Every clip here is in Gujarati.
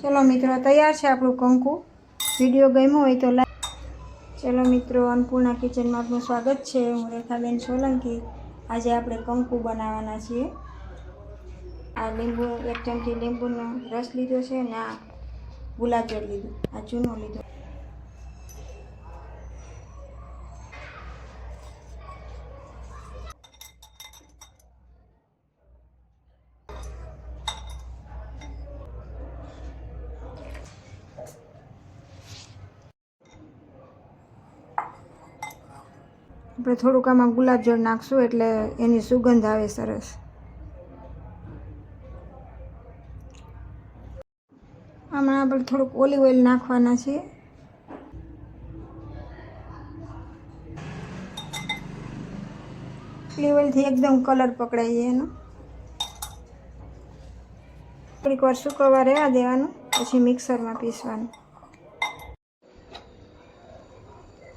चलो मित्रों तैयार है આપણું કંકુ। વિડીયો ગમ્યો હોય તો લાઈક। चलो मित्रों अन्नपूर्णा किचन में आपનું स्वागत है। हूँ रेखाबेन सोलंकी। आज આપણે કંકુ बनाववाना छीए। आ લીંબુ एक चमची લીંબુનો रस लीधो छे ने आ गुलाब जल लीधो, आ चूनो लीधो। આપણે થોડુંક આમાં ગુલાબ જળ નાખશું એટલે એની સુગંધ આવે સરસ। આમાં આપણે થોડુંક ઓલિવ ઓઇલ નાખવાના છે। ઓલિવ ઓઇલથી એકદમ કલર પકડાઈ જાય એનો। થોડીક વાર સૂકવવા રહેવા દેવાનું, પછી મિક્સરમાં પીસવાનું।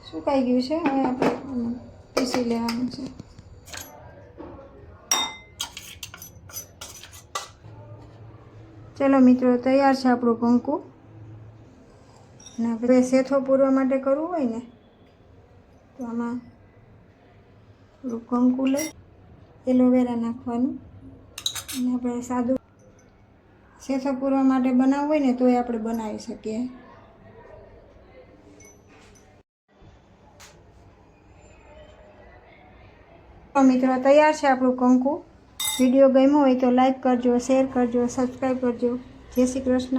સુકાઈ ગયું છે, હવે આપણે પીસી લેવાનું છે। चलो मित्रों तैयार है આપણું કંકુ। અને આપણે સેથો પૂરવા માટે કરવું હોય ને તો આમાં થોડું કંકુ લઈ એલોવેરા નાખવાનું। અને આપણે સાદું સેથો પૂરવા માટે બનાવવું હોય ને તો આપણે બનાવી શકીએ। तो मित्रों तैयार है આપણું કંકુ। विडियो गम्यो हो तो लाइक करजो, शेर करजो, सब्सक्राइब करजो। जय श्री कृष्ण।